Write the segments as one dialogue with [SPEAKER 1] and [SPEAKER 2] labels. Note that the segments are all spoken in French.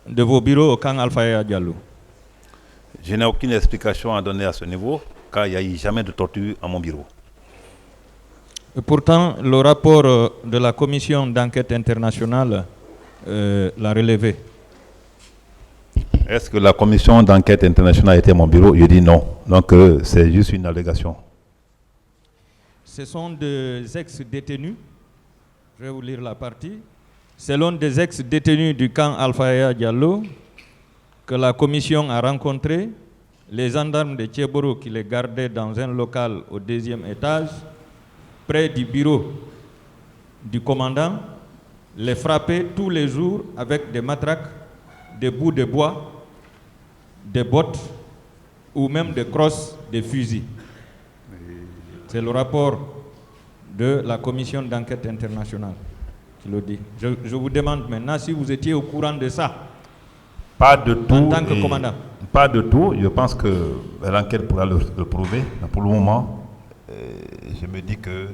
[SPEAKER 1] de vos bureaux au camp Alpha Yaya Diallo?
[SPEAKER 2] Je n'ai aucune explication à donner à ce niveau, car il n'y a eu jamais de torture à mon bureau.
[SPEAKER 1] Et pourtant, le rapport de la commission d'enquête internationale l'a relevé.
[SPEAKER 2] Est-ce que la commission d'enquête internationale était à mon bureau? Je dis non. Donc c'est juste une allégation.
[SPEAKER 1] Ce sont des ex-détenus. Je vais vous lire la partie. Selon des ex-détenus du camp Alpha Yaya Diallo, que la commission a rencontré, les gendarmes de Tchéboro qui les gardaient dans un local au 2e étage, près du bureau du commandant, les frappaient tous les jours avec des matraques, des bouts de bois, des bottes ou même des crosses, des fusils. C'est le rapport de la commission d'enquête internationale qui le dit. Je vous demande maintenant si vous étiez au courant de ça.
[SPEAKER 2] Pas de tout.
[SPEAKER 1] En tant que commandant.
[SPEAKER 2] Pas de tout. Je pense que l'enquête pourra le prouver. Mais pour le moment, je me dis que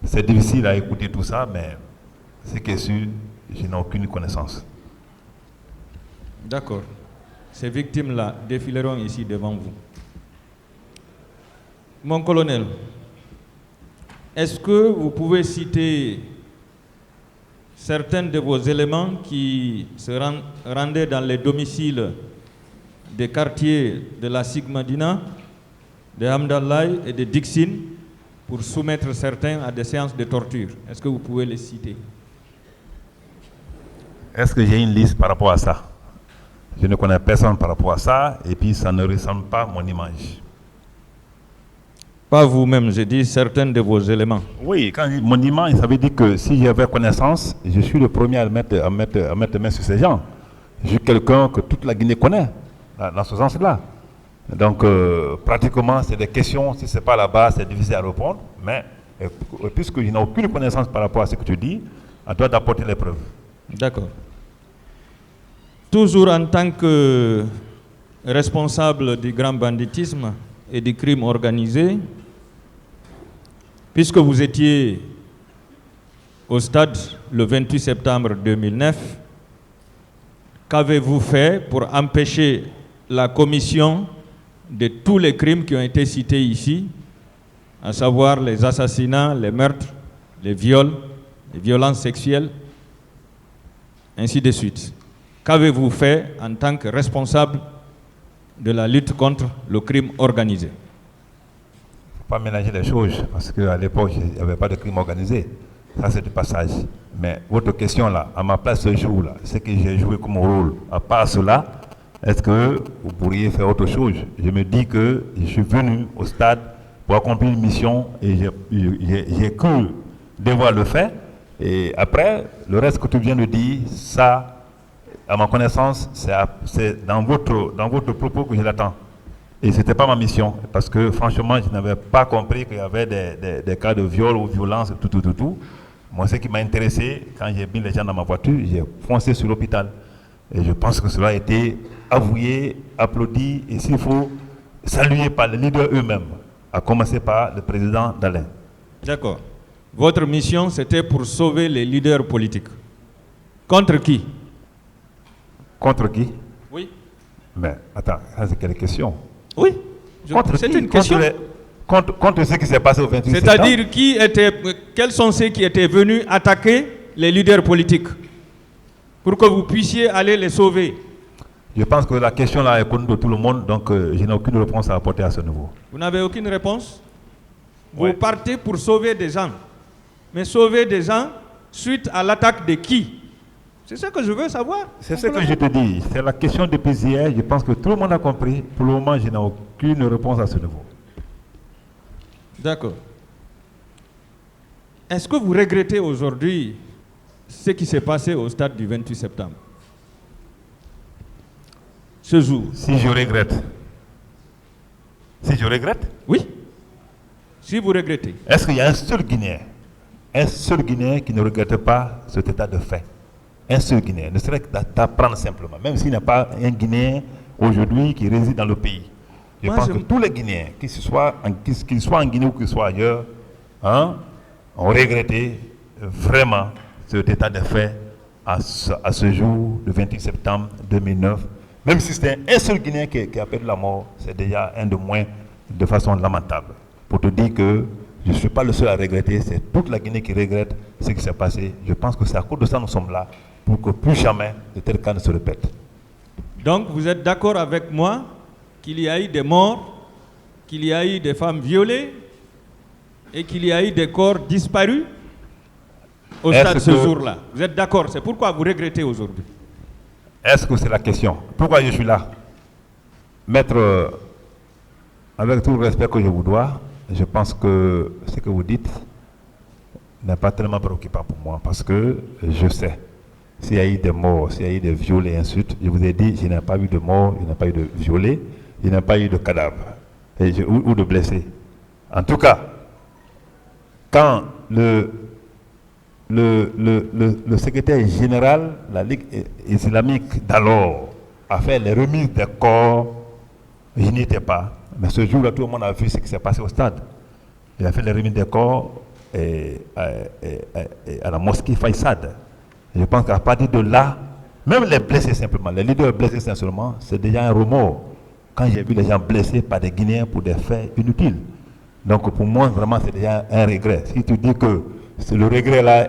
[SPEAKER 2] c'est difficile à écouter tout ça, mais ce qui est sûr, je n'ai aucune connaissance.
[SPEAKER 1] D'accord. Ces victimes-là défileront ici devant vous. Mon colonel, est-ce que vous pouvez citer certains de vos éléments qui se rendaient dans les domiciles des quartiers de la Sigmadina, de Hamdallahi et de Dixin pour soumettre certains à des séances de torture? Est-ce que vous pouvez les citer?
[SPEAKER 2] Est-ce que j'ai une liste par rapport à ça? Je ne connais personne par rapport à ça, et puis ça ne ressemble pas à mon image.
[SPEAKER 1] Pas vous-même, je dis certains de vos éléments.
[SPEAKER 2] Oui, quand je dis mon image, ça veut dire que si j'avais connaissance, je suis le premier à mettre main sur ces gens. Je suis quelqu'un que toute la Guinée connaît, dans ce sens-là. Donc, pratiquement, c'est des questions, si ce n'est pas là-bas, c'est difficile à répondre, mais puisque je n'ai aucune connaissance par rapport à ce que tu dis, on doit apporter les preuves.
[SPEAKER 1] D'accord. Toujours en tant que responsable du grand banditisme et du crime organisé, puisque vous étiez au stade le 28 septembre 2009, qu'avez-vous fait pour empêcher la commission de tous les crimes qui ont été cités ici, à savoir les assassinats, les meurtres, les viols, les violences sexuelles, ainsi de suite? Qu'avez-vous fait en tant que responsable de la lutte contre le crime organisé?
[SPEAKER 2] Il ne faut pas mélanger les choses, parce qu'à l'époque, il n'y avait pas de crime organisé. Ça, c'est du passage. Mais votre question là, à ma place ce jour-là, c'est que j'ai joué comme rôle. À part cela, est-ce que vous pourriez faire autre chose? Je me dis que je suis venu au stade pour accomplir une mission et j'ai cru devoir le faire. Et après, le reste que tu viens de dire, ça, à ma connaissance, c'est dans votre propos que je l'attends. Et ce n'était pas ma mission, parce que franchement, je n'avais pas compris qu'il y avait des cas de viol ou violence, tout. Moi, ce qui m'a intéressé, quand j'ai mis les gens dans ma voiture, j'ai foncé sur l'hôpital. Et je pense que cela a été avoué, applaudi, et s'il faut, salué par les leaders eux-mêmes, à commencer par le président d'Alain.
[SPEAKER 1] D'accord. Votre mission, c'était pour sauver les leaders politiques. Contre qui?
[SPEAKER 2] Contre qui?
[SPEAKER 1] Oui.
[SPEAKER 2] Mais attends, ça c'est quelle question?
[SPEAKER 1] Oui. C'est une question.
[SPEAKER 2] Contre ce qui s'est passé au 28 septembre.
[SPEAKER 1] C'est-à-dire quels sont ceux qui étaient venus attaquer les leaders politiques pour que vous puissiez aller les sauver?
[SPEAKER 2] Je pense que la question là est connue de tout le monde, donc je n'ai aucune réponse à apporter à ce niveau.
[SPEAKER 1] Vous n'avez aucune réponse? Vous
[SPEAKER 2] Ouais.
[SPEAKER 1] partez pour sauver des gens. Mais sauver des gens suite à l'attaque de qui? C'est ça que je veux savoir.
[SPEAKER 2] C'est ce que je te dis. C'est la question depuis hier. Je pense que tout le monde a compris. Pour le moment, je n'ai aucune réponse à ce niveau.
[SPEAKER 1] D'accord. Est-ce que vous regrettez aujourd'hui ce qui s'est passé au stade du 28 septembre? Ce jour.
[SPEAKER 2] Si je regrette. Si je regrette?
[SPEAKER 1] Oui. Si vous regrettez.
[SPEAKER 2] Est-ce qu'il y a un seul Guinéen qui ne regrette pas cet état de fait? Un seul Guinéen, ne serait que d'apprendre simplement, même s'il n'y a pas un Guinéen aujourd'hui qui réside dans le pays. Je pense que tous les Guinéens, qu'ils soient en Guinée ou qu'ils soient ailleurs, ont regretté vraiment cet état de fait à ce jour, le 28 septembre 2009, même si c'était un seul Guinéen qui a perdu la mort, c'est déjà un de moins de façon lamentable. Pour te dire que je ne suis pas le seul à regretter, c'est toute la Guinée qui regrette ce qui s'est passé. Je pense que c'est à cause de ça que nous sommes là, pour que plus jamais de tels cas ne se répètent.
[SPEAKER 1] Donc vous êtes d'accord avec moi qu'il y a eu des morts, qu'il y a eu des femmes violées et qu'il y a eu des corps disparus au stade de ce jour-là. Vous êtes d'accord? C'est pourquoi vous regrettez aujourd'hui.
[SPEAKER 2] Est-ce que c'est la question? Pourquoi je suis là? Maître, avec tout le respect que je vous dois, je pense que ce que vous dites n'est pas tellement préoccupant pour moi parce que je sais. S'il y a eu des morts, s'il y a eu des violés, ensuite, je vous ai dit, je n'ai pas eu de morts, je n'ai pas eu de violés, je n'ai pas eu de cadavres ou de blessés. En tout cas, quand le secrétaire général de la Ligue islamique d'alors a fait les remises des corps, je n'y étais pas. Mais ce jour-là, tout le monde a vu ce qui s'est passé au stade. Il a fait les remises des corps à la mosquée Faïsad. Je pense qu'à partir de là, même les blessés simplement, les leaders blessés simplement, c'est déjà un remords. Quand j'ai vu les gens blessés par des Guinéens pour des faits inutiles. Donc pour moi, vraiment, c'est déjà un regret. Si tu dis que le regret là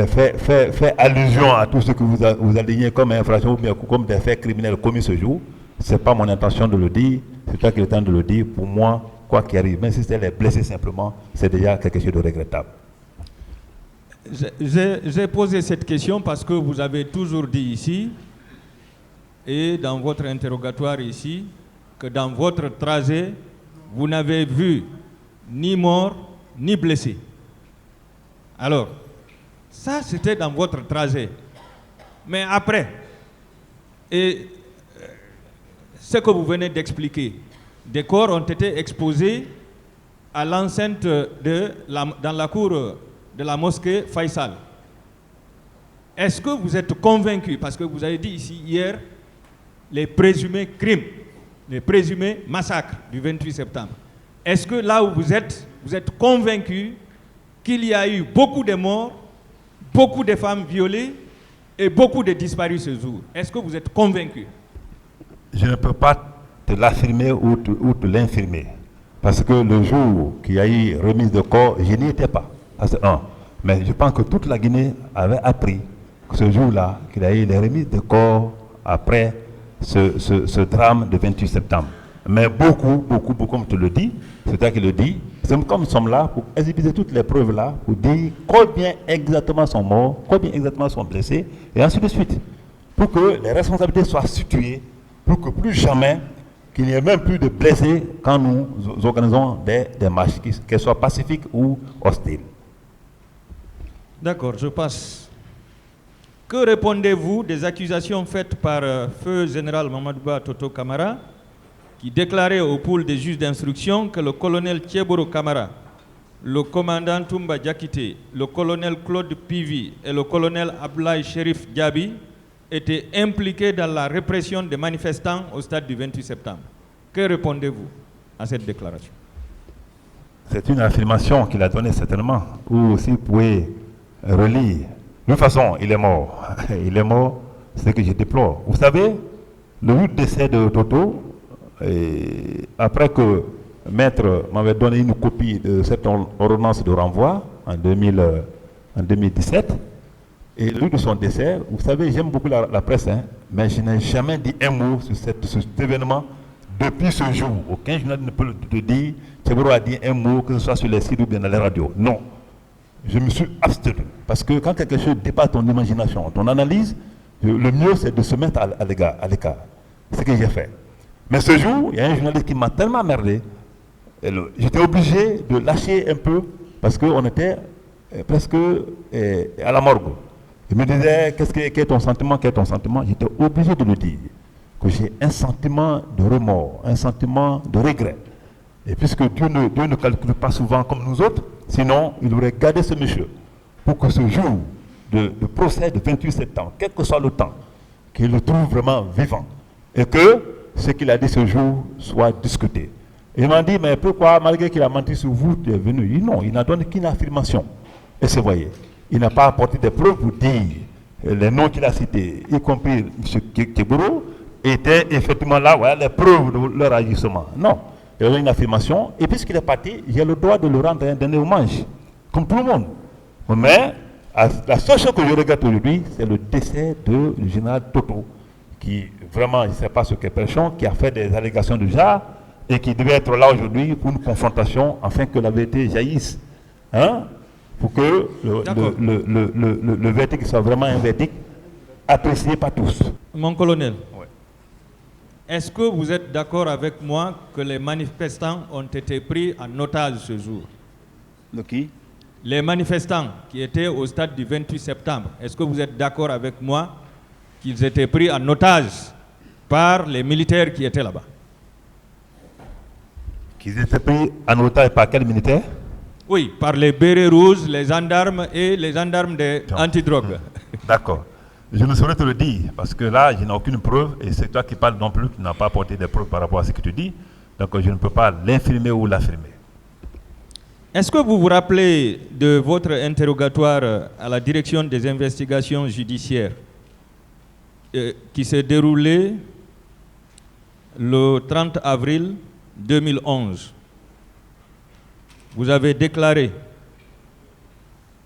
[SPEAKER 2] fait allusion à tout ce que vous alignez comme infraction ou bien comme des faits criminels commis ce jour, ce n'est pas mon intention de le dire, c'est toi qui es le temps de le dire. Pour moi, quoi qu'il arrive, même si c'est les blessés simplement, c'est déjà quelque chose de regrettable.
[SPEAKER 1] J'ai posé cette question parce que vous avez toujours dit ici, et dans votre interrogatoire ici, que dans votre trajet, vous n'avez vu ni mort, ni blessé. Alors, ça c'était dans votre trajet. Mais après, et ce que vous venez d'expliquer, des corps ont été exposés à l'enceinte dans la cour de la mosquée Faisal. Est-ce que vous êtes convaincu, parce que vous avez dit ici hier, les présumés crimes, les présumés massacres du 28 septembre, est-ce que là où vous êtes convaincu qu'il y a eu beaucoup de morts, beaucoup de femmes violées et beaucoup de disparus ce jour? Est-ce que vous êtes convaincu?
[SPEAKER 2] Je ne peux pas te l'affirmer ou te l'infirmer. Parce que le jour qu'il y a eu remise de corps, je n'y étais pas. C'est un. Mais je pense que toute la Guinée avait appris que ce jour-là, qu'il y a eu les remises de corps après ce drame de 28 septembre. Mais beaucoup, comme tu le dis, c'est toi qui le dis, c'est comme nous sommes là pour exhiber toutes les preuves là, pour dire combien exactement sont morts, combien exactement sont blessés, et ainsi de suite. Pour que les responsabilités soient situées, pour que plus jamais, qu'il n'y ait même plus de blessés quand nous organisons des marches, qu'elles soient pacifiques ou hostiles.
[SPEAKER 1] D'accord, je passe. Que répondez-vous des accusations faites par feu général Mamadouba Toto Kamara, qui déclarait au pool des juges d'instruction que le colonel Thieboro Kamara, le commandant Toumba Diakité, le colonel Claude Pivi et le colonel Ablaï Sherif Diaby étaient impliqués dans la répression des manifestants au stade du 28 septembre. Que répondez-vous à cette déclaration?
[SPEAKER 2] C'est une affirmation qu'il a donnée certainement, ou aussi vous pouvez relire. De toute façon, il est mort. Il est mort, c'est ce que je déplore. Vous savez, le décès de Toto, après que Maître m'avait donné une copie de cette ordonnance de renvoi en 2017, et le jour de son décès, vous savez, j'aime beaucoup la presse, mais je n'ai jamais dit un mot sur cet événement depuis ce jour. Aucun journaliste ne peut te dire, Thieboro a dit un mot, que ce soit sur les sites ou bien dans les radios. Non. Je me suis abstenu. Parce que quand quelque chose dépasse ton imagination, ton analyse, le mieux c'est de se mettre à l'écart. C'est ce que j'ai fait. Mais ce jour, il y a un journaliste qui m'a tellement merdé, j'étais obligé de lâcher un peu parce qu'on était presque à la morgue. Il me disait, quel est ton sentiment, quel est ton sentiment? J'étais obligé de le dire, que j'ai un sentiment de remords, un sentiment de regret. Et puisque Dieu ne calcule pas souvent comme nous autres, sinon il aurait gardé ce monsieur pour que ce jour de procès de 28 septembre, quel que soit le temps, qu'il le trouve vraiment vivant et que ce qu'il a dit ce jour soit discuté. Et il m'a dit, mais pourquoi, malgré qu'il a menti sur vous, tu es venu? Non, il n'a donné qu'une affirmation. Et c'est voyez, il n'a pas apporté des preuves pour dire les noms qu'il a cités, y compris M. Keburo, étaient effectivement là, voilà, les preuves de leur agissement. Non, il y a une affirmation, et puisqu'il est parti, j'ai le droit de le rendre un dernier hommage, comme tout le monde. Mais la seule chose que je regrette aujourd'hui, c'est le décès du général Toto, qui vraiment, je ne sais pas ce qu'est Pelchon, qui a fait des allégations du genre, et qui devait être là aujourd'hui pour une confrontation, afin que la vérité jaillisse. Hein? Pour que le verdict soit vraiment un verdict apprécié par tous.
[SPEAKER 1] Mon colonel, est-ce que vous êtes d'accord avec moi que les manifestants ont été pris en otage ce jour?
[SPEAKER 2] De qui?
[SPEAKER 1] Les manifestants qui étaient au stade du 28 septembre, est-ce que vous êtes d'accord avec moi qu'ils étaient pris en otage par les militaires qui étaient là-bas?
[SPEAKER 2] Qu'ils étaient pris en otage par quels militaires?
[SPEAKER 1] Oui, par les bérets rouges, les gendarmes et les gendarmes des antidrogues.
[SPEAKER 2] D'accord. Je ne saurais te le dire, parce que là, je n'ai aucune preuve, et c'est toi qui parles non plus, tu n'as pas apporté des preuves par rapport à ce que tu dis, donc je ne peux pas l'infirmer ou l'affirmer.
[SPEAKER 1] Est-ce que vous vous rappelez de votre interrogatoire à la direction des investigations judiciaires qui s'est déroulé le 30 avril 2011? Vous avez déclaré,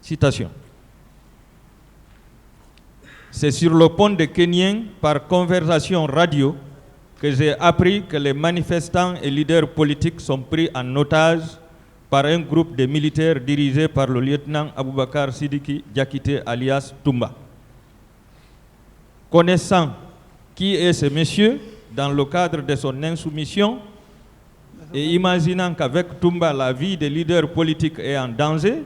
[SPEAKER 1] citation, « C'est sur le pont de Kenyang, par conversation radio, que j'ai appris que les manifestants et leaders politiques sont pris en otage par un groupe de militaires dirigé par le lieutenant Aboubakar Sidiki Diakité alias Toumba. Connaissant qui est ce monsieur, dans le cadre de son insoumission, et imaginant qu'avec Toumba, la vie des leaders politiques est en danger,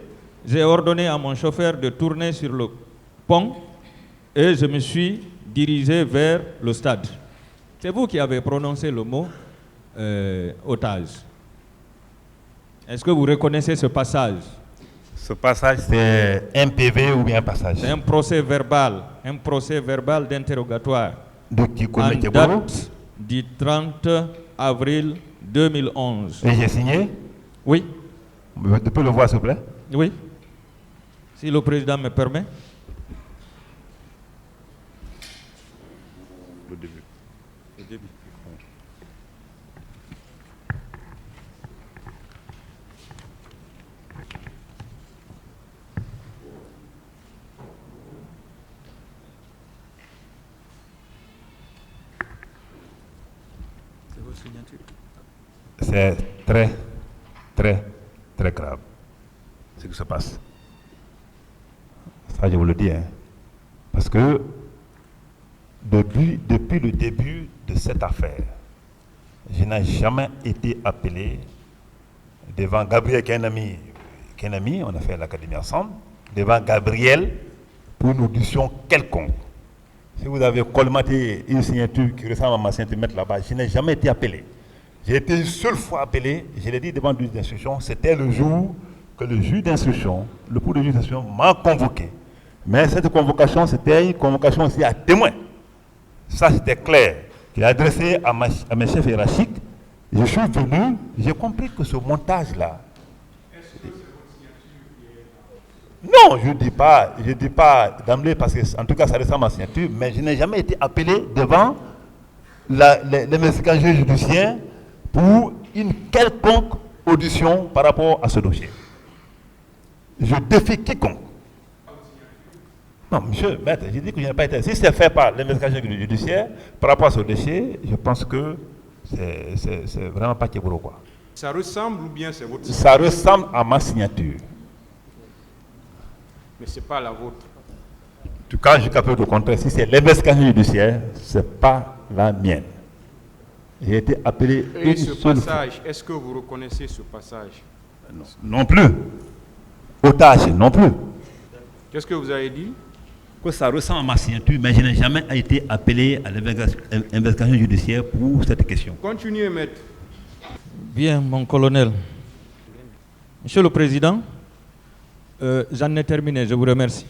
[SPEAKER 1] j'ai ordonné à mon chauffeur de tourner sur le pont et je me suis dirigé vers le stade. » C'est vous qui avez prononcé le mot otage. Est-ce que vous reconnaissez ce passage?
[SPEAKER 2] Ce passage, c'est un PV ou bien un passage?
[SPEAKER 1] C'est un procès verbal d'interrogatoire.
[SPEAKER 2] De qui connaît
[SPEAKER 1] en date du 30 avril 2011.
[SPEAKER 2] Et j'ai signé?
[SPEAKER 1] Oui.
[SPEAKER 2] Tu peux le voir, s'il vous plaît?
[SPEAKER 1] Oui. Si le président me permet.
[SPEAKER 2] Le début. Le début. C'est très, très, très grave ce qui se passe. Ça, je vous le dis. Hein. Parce que depuis le début de cette affaire, je n'ai jamais été appelé devant Gabriel, qui est un ami, on a fait l'académie ensemble, devant Gabriel pour une audition quelconque. Si vous avez colmaté une signature qui ressemble à ma signature mettre là-bas, je n'ai jamais été appelé. J'ai été une seule fois appelé, je l'ai dit devant le juge d'instruction, c'était le jour que le juge d'instruction, le pouls de juge d'instruction m'a convoqué. Mais cette convocation, c'était une convocation aussi à témoin. Ça, c'était clair. Il a adressé à mes chefs hiérarchiques. Je suis venu, j'ai compris que ce montage-là...
[SPEAKER 3] Est-ce que c'est votre signature qui est...
[SPEAKER 2] Non, je ne dis pas d'emblée, parce que en tout cas, ça ressemble à ma signature, mais je n'ai jamais été appelé devant l'investigation judiciaire pour une quelconque audition par rapport à ce dossier. Je défie quiconque. Non, monsieur, maître, j'ai dit que je n'ai pas été. Si c'est fait par l'investigation judiciaire par rapport à ce dossier, je pense que c'est vraiment pas Keburo, quoi.
[SPEAKER 3] Ça ressemble ou bien c'est votre signature?
[SPEAKER 2] Ça ressemble à ma signature.
[SPEAKER 3] Mais ce n'est pas la vôtre.
[SPEAKER 2] En tout cas, je capte le contraire. Si c'est l'investigation judiciaire, ce n'est pas la mienne. J'ai été appelé
[SPEAKER 3] Et
[SPEAKER 2] une
[SPEAKER 3] ce
[SPEAKER 2] seule
[SPEAKER 3] passage, est-ce que vous reconnaissez ce passage?
[SPEAKER 2] Non plus. Otage, non plus.
[SPEAKER 3] Qu'est-ce que vous avez dit?
[SPEAKER 2] Que ça ressemble à ma signature, mais je n'ai jamais été appelé à l'investigation judiciaire pour cette question.
[SPEAKER 3] Continuez, maître.
[SPEAKER 1] Bien, mon colonel. Monsieur le Président, j'en ai terminé, je vous remercie.